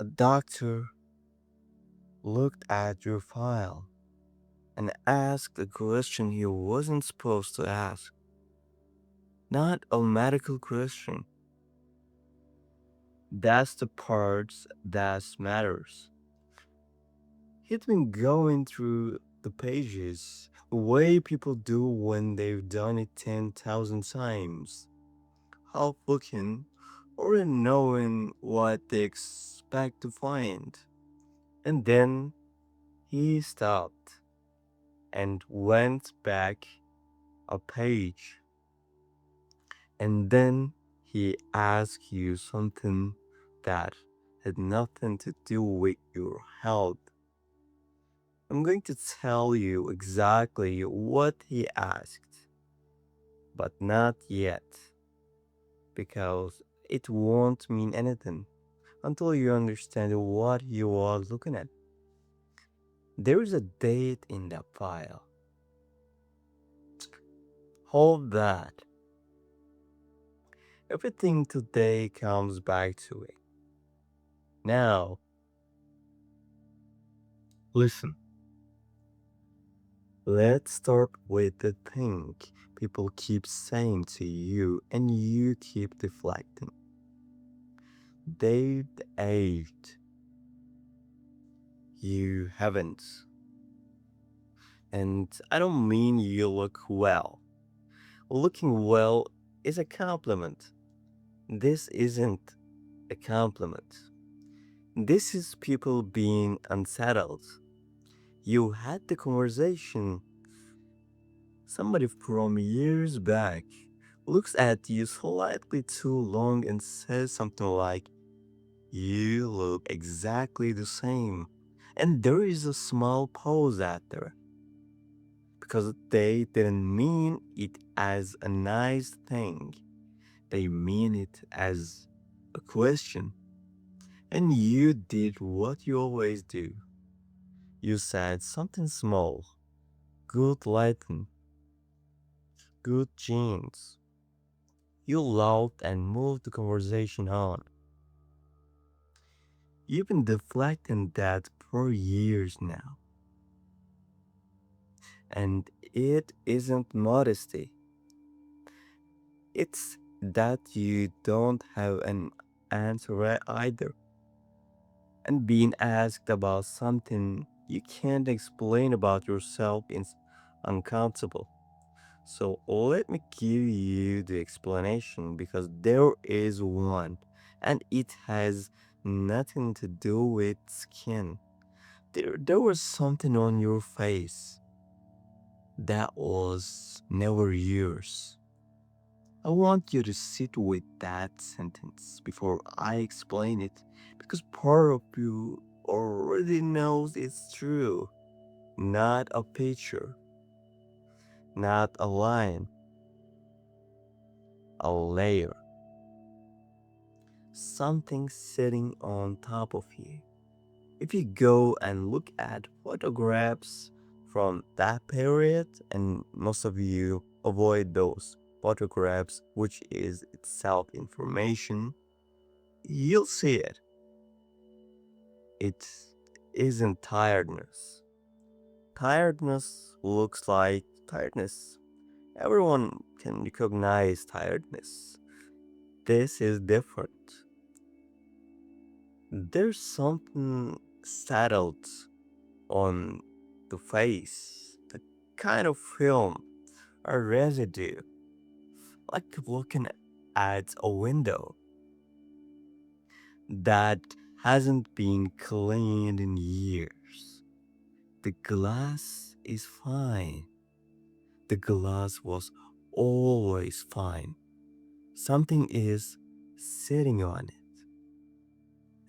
A doctor looked at your file and asked a question he wasn't supposed to ask. Not a medical question. That's the part that matters. He'd been going through the pages the way people do when they've done it 10,000 times, half looking or knowing what they expect to find. And then he stopped and went back a page. And then he asked you something that had nothing to do with your health. I'm going to tell you exactly what he asked, but not yet, because it won't mean anything until you understand what you are looking at. There is a date in the file. Hold that. Everything today comes back to it. Now, listen. Let's start with the thing people keep saying to you and you keep deflecting. They've aged. You haven't. And I don't mean you look well. Looking well is a compliment. This isn't a compliment. This is people being unsettled. You had the conversation. Somebody from years back looks at you slightly too long and says something like, "You look exactly the same." And there is a small pause after because they didn't mean it as a nice thing. They mean it as a question. And you did what you always do. You said something small, good lighting, good jeans. You laughed and moved the conversation on. You've been deflecting that for years now. And it isn't modesty. It's that you don't have an answer either. And being asked about something you can't explain about yourself is uncomfortable. So let me give you the explanation because there is one and it has nothing to do with skin. There was something on your face that was never yours. I want you to sit with that sentence before I explain it because part of you already knows it's true. Not a picture, not a line, a layer. Something sitting on top of you. If you go and look at photographs from that period, and most of you avoid those photographs, which is itself information, you'll see it. It isn't tiredness. Tiredness looks like tiredness. Everyone can recognize tiredness. This is different. There's something settled on the face, the kind of film, a residue, like looking at a window that hasn't been cleaned in years. The glass is fine. The glass was always fine. Something is sitting on it.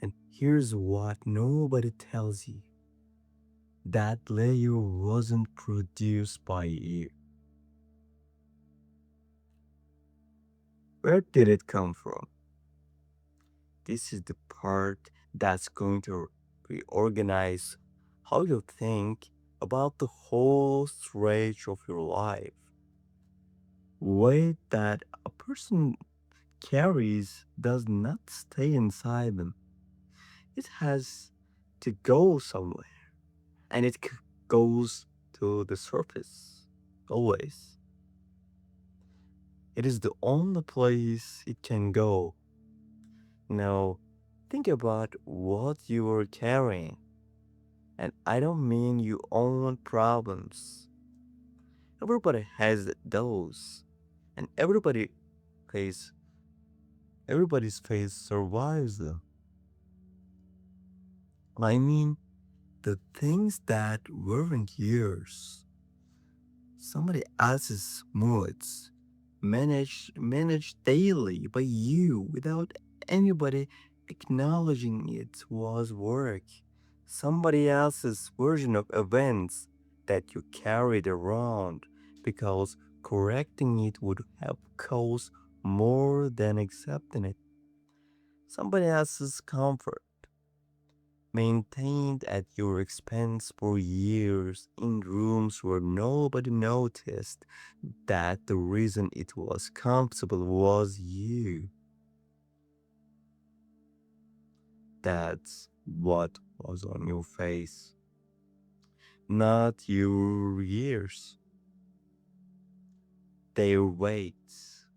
And here's what nobody tells you. That layer wasn't produced by you. Where did it come from? This is the part that's going to reorganize how you think about the whole stretch of your life. Weight that a person carries does not stay inside them. It has to go somewhere, and goes to the surface. Always. It is the only place it can go. Now, think about what you are carrying. And I don't mean you own problems. Everybody has those. And face everybody's face survives them. I mean the things that weren't yours. Somebody else's moods managed daily by you without anybody acknowledging it was work. Somebody else's version of events that you carried around because correcting it would have caused more than accepting it. Somebody else's comfort maintained at your expense for years in rooms where nobody noticed that the reason it was comfortable was you. That's what was on your face, not your years, their weights,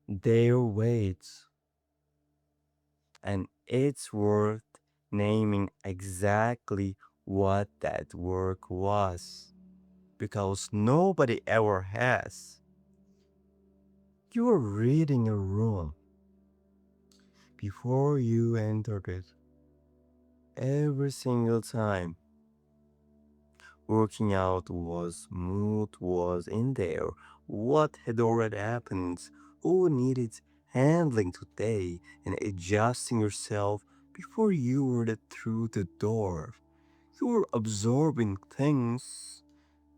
their weights, and it's worth naming exactly what that work was because nobody ever has. You were reading a room before you entered it every single time. Working out was mood was in there. What had already happened? Who needed handling today? And adjusting yourself before you were through the door. You were absorbing things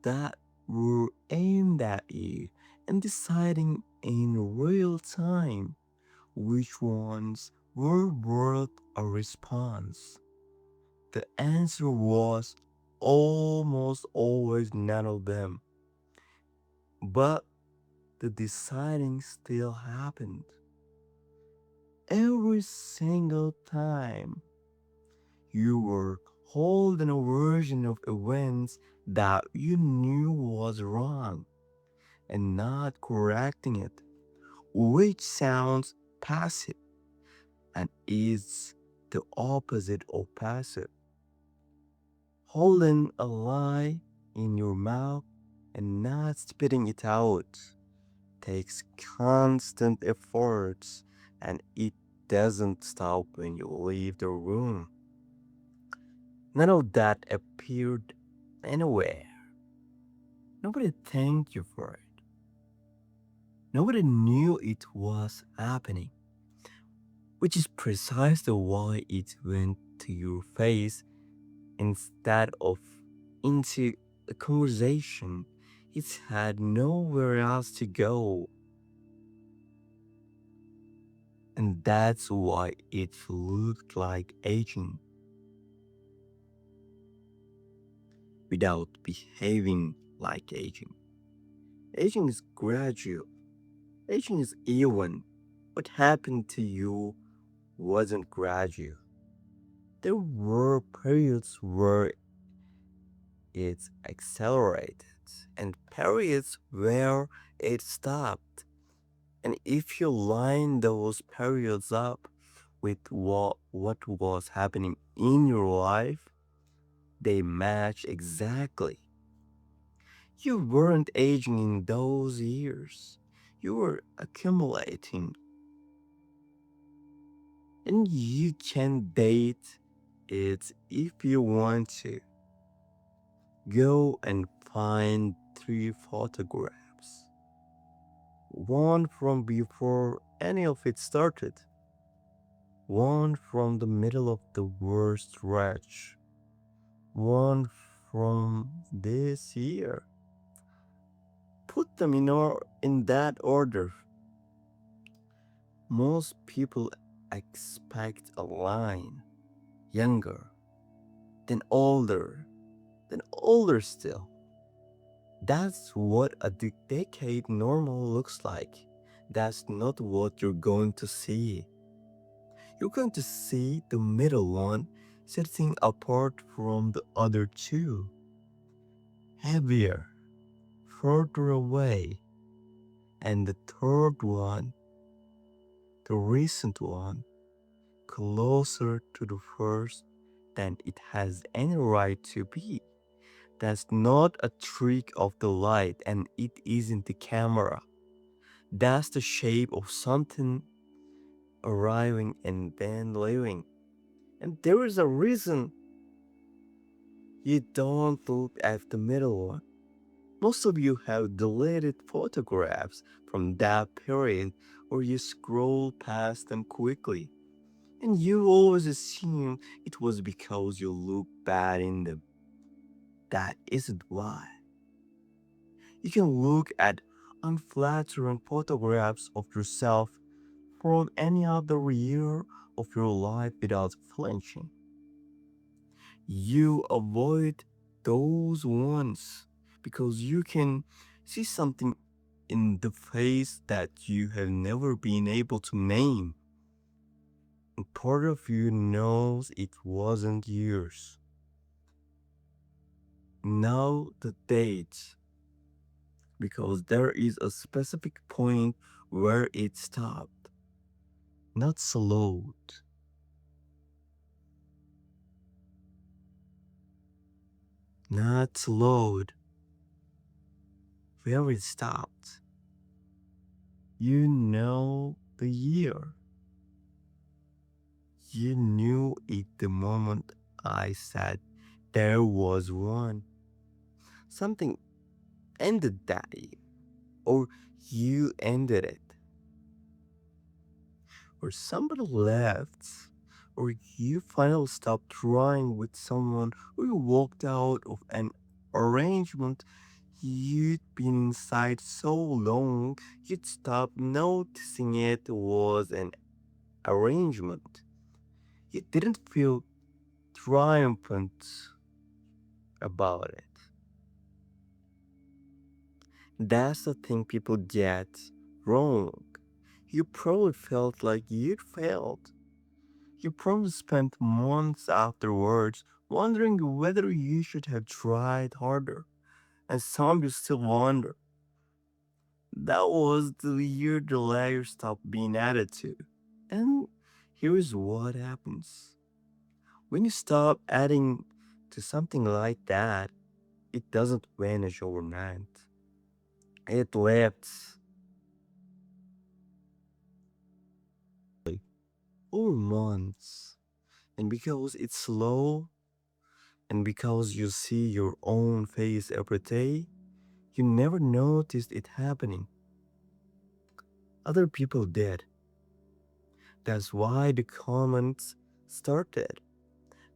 that were aimed at you and deciding in real time which ones were worth a response. The answer was almost always none of them. But the deciding still happened. Every single time you were holding a version of events that you knew was wrong and not correcting it, which sounds passive and is the opposite of passive. Holding a lie in your mouth and not spitting it out takes constant efforts and it doesn't stop when you leave the room. None of that appeared anywhere. Nobody thanked you for it. Nobody knew it was happening, which is precisely why it went to your face instead of into a conversation. It had nowhere else to go, and that's why it looked like aging without behaving like aging. Aging is gradual, aging is even. What happened to you wasn't gradual. There were periods where it accelerated and periods where it stopped. And if you line those periods up with what was happening in your life, they match exactly. You weren't aging in those years. You were accumulating. And you can date it if you want to. Go and find three photographs. One from before any of it started. One from the middle of the worst stretch. One from this year. Put them in that order. Most people expect a line. Younger, then older, then older still. That's what a decade normal looks like. That's not what you're going to see. You're going to see the middle one sitting apart from the other two, heavier, further away, and the third one, the recent one, closer to the first than it has any right to be. That's not a trick of the light, and it isn't the camera. That's the shape of something arriving and then leaving. And there is a reason you don't look at the middle one. Most of you have deleted photographs from that period, or you scroll past them quickly. And you always assume it was because you look bad in them. That isn't why. You can look at unflattering photographs of yourself from any other year of your life without flinching. You avoid those ones because you can see something in the face that you have never been able to name. And part of you knows it wasn't yours. Know the date because there is a specific point where it stopped, not slowed, not slowed, where it stopped. You know the year. You knew it the moment I said there was one. Something ended that year, or you ended it, or somebody left, or you finally stopped trying with someone, or you walked out of an arrangement you'd been inside so long you'd stopped noticing it was an arrangement. You didn't feel triumphant about it. That's the thing people get wrong. You probably felt like you'd failed. You probably spent months afterwards wondering whether you should have tried harder. And some you still wonder. That was the year the layers stopped being added to. And here's what happens. When you stop adding to something like that, it doesn't vanish overnight. It lives over months. And because it's slow, and because you see your own face every day, you never noticed it happening. Other people did. That's why the comments started.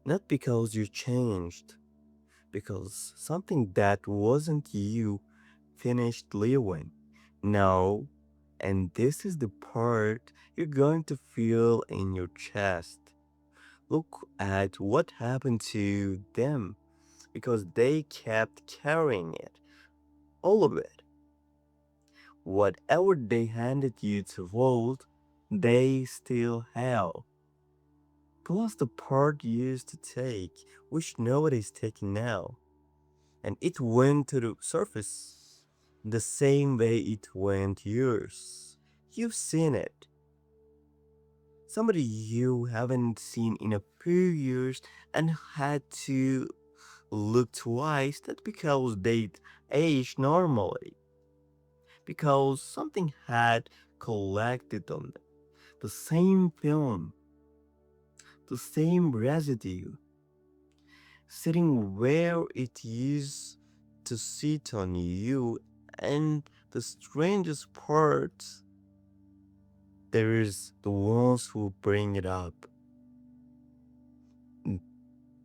Not because you changed, because something that wasn't you finished living. No, and this is the part you're going to feel in your chest. Look at what happened to them because they kept carrying it, all of it. Whatever they handed you to hold, they still have. Plus the part you used to take, which nobody's taking now. And it went to the surface the same way it went yours. You've seen it. Somebody you haven't seen in a few years and had to look twice, not because they'd aged normally, because something had collected on them. The same film, the same residue, sitting where it used to sit on you. And the strangest part, there is the ones who bring it up.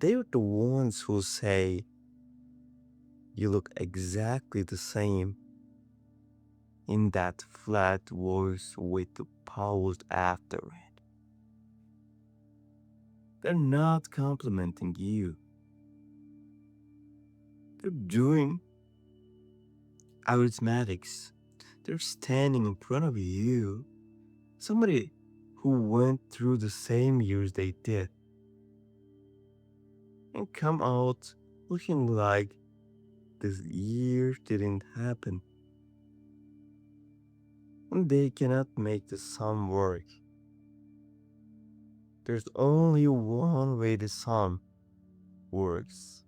They're the ones who say, you look exactly the same in that flat voice with the pause after it. They're not complimenting you. They're doing arithmetics. They're standing in front of you. Somebody who went through the same years they did and come out looking like this year didn't happen. And they cannot make the sum work. There's only one way the sum works.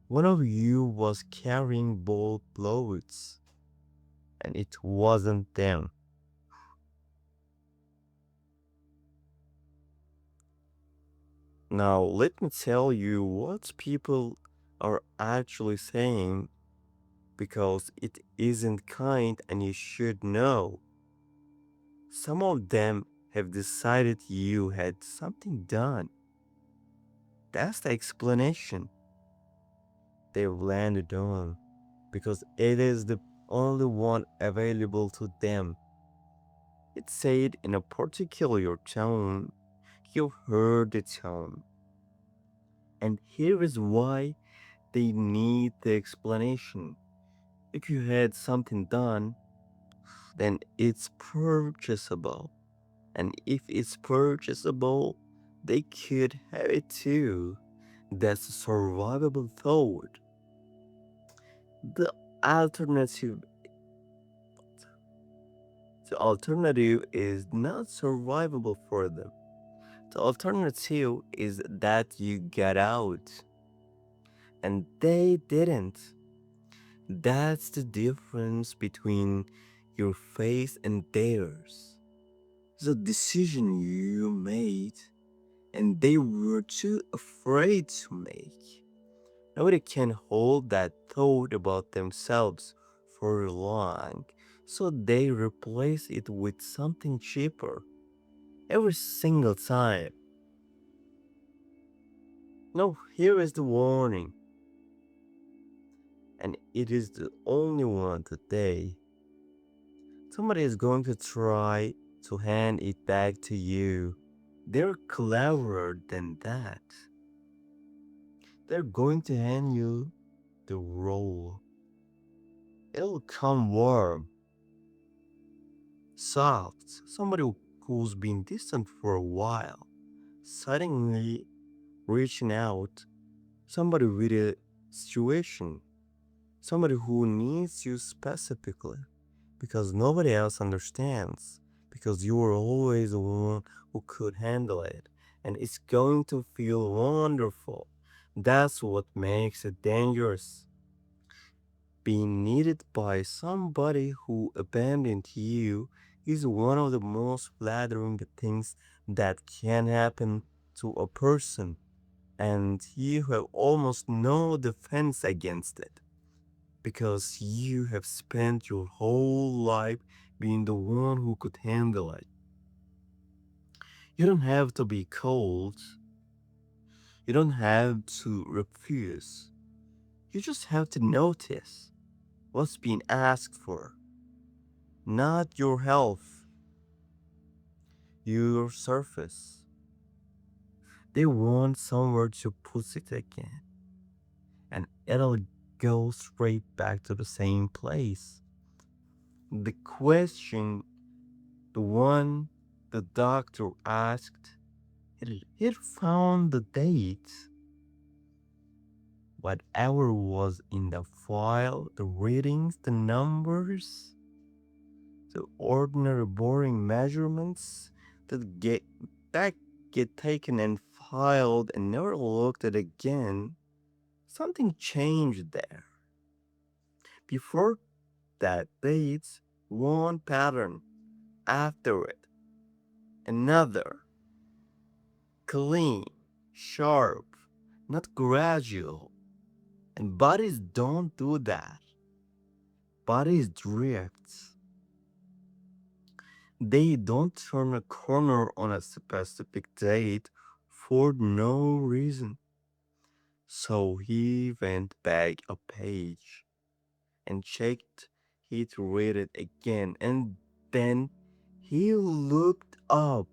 One of you was carrying both loads, and it wasn't them. Now, let me tell you what people are actually saying because it isn't kind and you should know. Some of them have decided you had something done. That's the explanation they've landed on because it is the only one available to them. It's said in a particular tone. You heard the tone. And here is why they need the explanation. If you had something done, then it's purchasable. And if it's purchasable, they could have it too. That's a survivable thought. The alternative the alternative is not survivable for them. The alternative is that you get out. And they didn't. That's the difference between your faith and theirs. The decision you made and they were too afraid to make. Nobody can hold that thought about themselves for long, so they replace it with something cheaper every single time. No, here is the warning, and it is the only one today. Somebody is going to try to hand it back to you. They're cleverer than that. They're going to hand you the role. It'll come warm, soft. Somebody who's been distant for a while, suddenly reaching out. Somebody with a situation. Somebody who needs you specifically because nobody else understands. Because you were always the one who could handle it. And it's going to feel wonderful. That's what makes it dangerous. Being needed by somebody who abandoned you is one of the most flattering things that can happen to a person, and you have almost no defense against it because you have spent your whole life being the one who could handle it. You don't have to be cold, you don't have to refuse, you just have to notice what's being asked for. Not your health, your surface. They want somewhere to put it again, and it'll go straight back to the same place. The question, the one the doctor asked, it found the date. Whatever was in the file, the readings, the numbers, the ordinary boring measurements that get taken and filed and never looked at again, something changed there. Before that date, one pattern, after it, another, clean, sharp, not gradual. And bodies don't do that. Bodies drift. They don't turn a corner on a specific date for no reason. So he went back a page and checked he'd read it again, and then he looked up,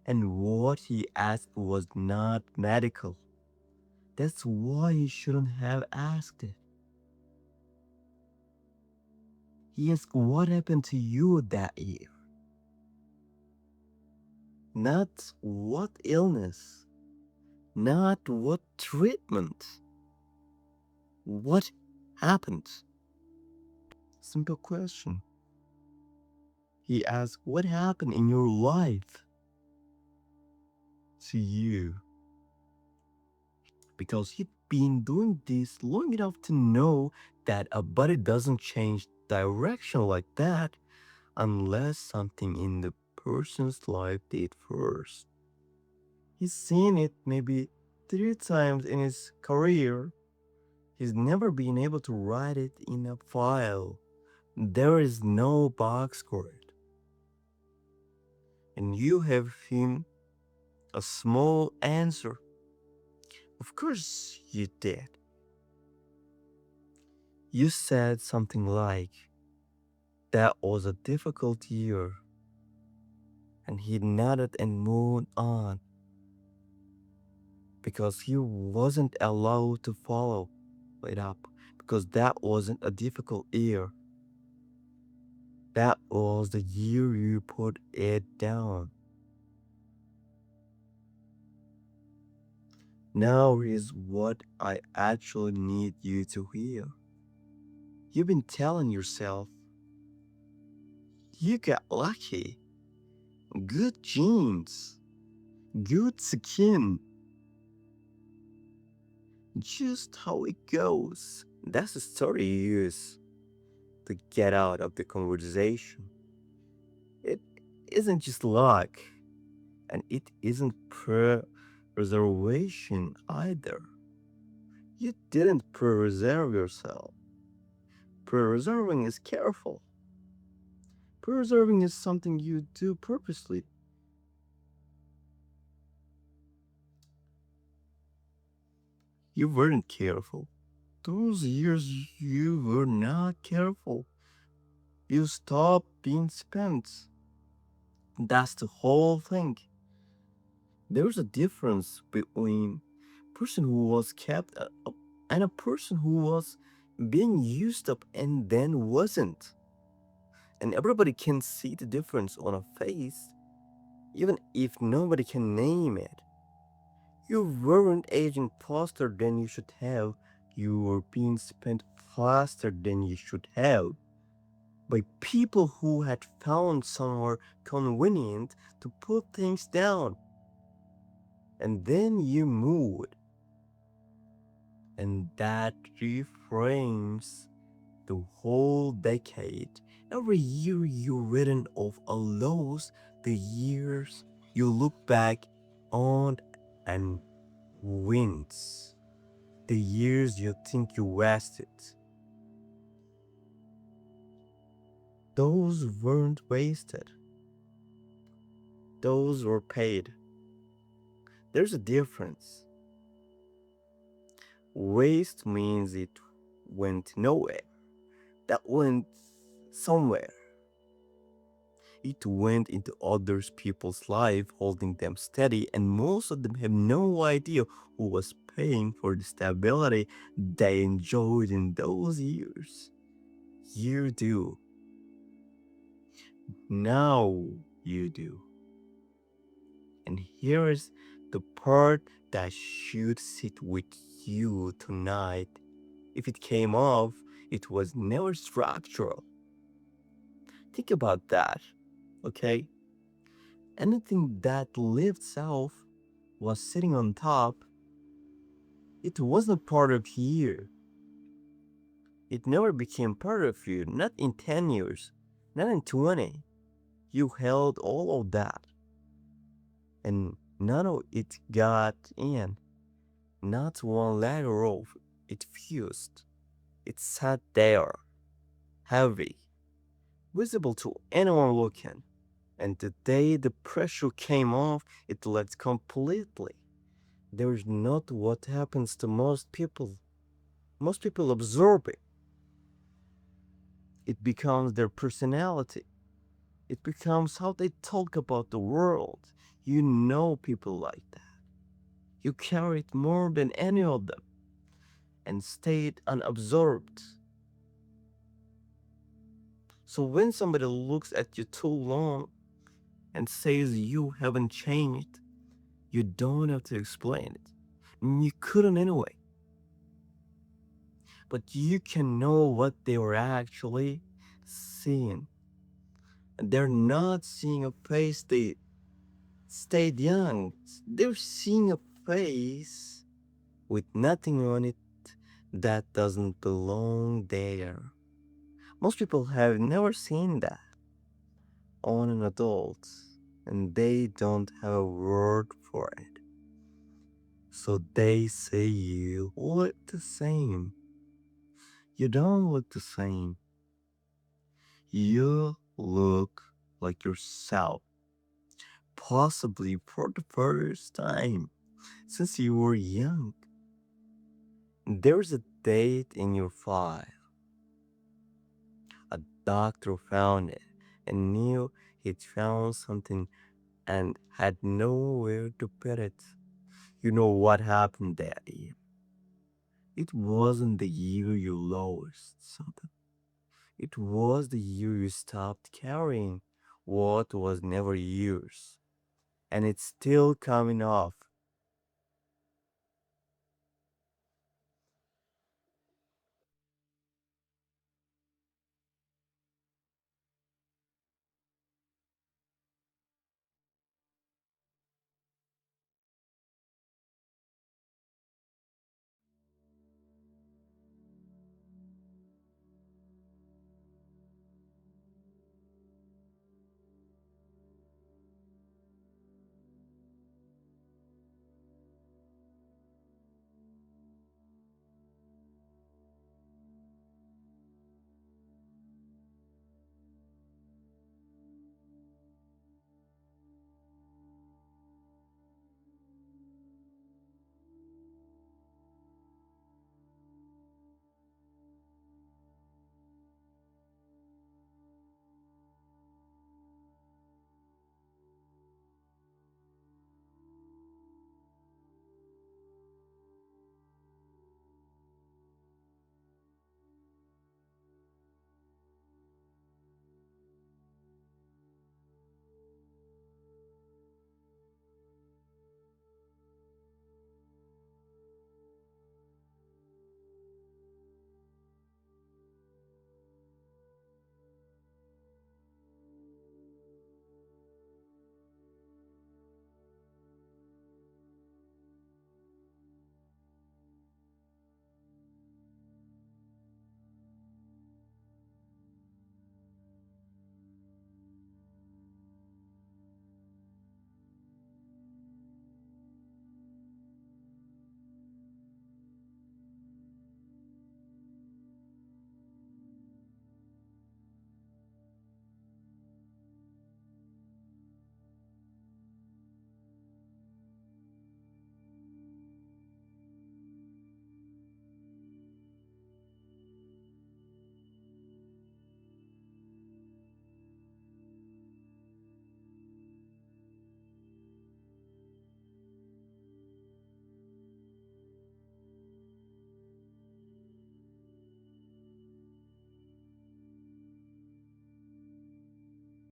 and what he asked was not medical. That's why he shouldn't have asked it. He asked what happened to you that year. Not what illness, not what treatment. What happened? Simple question. He asked, what happened in your life to you? Because he'd been doing this long enough to know that a body doesn't change direction like that unless something in the person's life did first. He's seen it maybe 3 times in his career. He's never been able to write it in a file. There is no box for it. And you have him a small answer. Of course you did. You said something like, that was a difficult year. And he nodded and moved on. Because he wasn't allowed to follow it up. Because that wasn't a difficult year. That was the year you put it down. Now is what I actually need you to hear. You've been telling yourself, you got lucky, good genes, good skin. Just how it goes. That's the story you use to get out of the conversation. It isn't just luck, and it isn't preservation either. You didn't preserve yourself. Preserving is careful. Preserving is something you do purposely. You weren't careful. Those years you were not careful. You stopped being spent. That's the whole thing. There's a difference between a person who was kept up and a person who was being used up and then wasn't. And everybody can see the difference on a face, even if nobody can name it. You weren't aging faster than you should have. You were being spent faster than you should have by people who had found somewhere convenient to put things down. And then you moved. And that reframes the whole decade. Every year you written off a loss, the years you look back on and wins. The years you think you wasted. Those weren't wasted. Those were paid. There's a difference. Waste means it went nowhere. That went somewhere. It went into other people's life, holding them steady, and most of them have no idea who was paying for the stability they enjoyed in those years. You do. Now you do. And here's the part that should sit with you tonight. If it came off, it was never structural. Think about that, okay? Anything that lifts off was sitting on top. It wasn't part of you. It never became part of you, not in 10 years, not in 20. You held all of that, and none of it got in. Not one letter of it fused. It sat there, heavy, visible to anyone looking. And the day the pressure came off, it left completely. There's not what happens to most people. Most people absorb it. It becomes their personality. It becomes how they talk about the world. You know people like that. You carry it more than any of them and stayed unabsorbed. So when somebody looks at you too long and says you haven't changed, you don't have to explain it. You couldn't anyway. But you can know what they were actually seeing. They're not seeing a face they stayed young. They're seeing a face with nothing on it that doesn't belong there. Most people have never seen that on an adult, and they don't have a word for it. So they say you look the same. You don't look the same. You look like yourself, possibly for the first time since you were young. There's a date in your file. A doctor found it and knew he'd found something and had nowhere to put it. You know what happened that year? It wasn't the year you lost something. It was the year you stopped carrying what was never yours. And it's still coming off.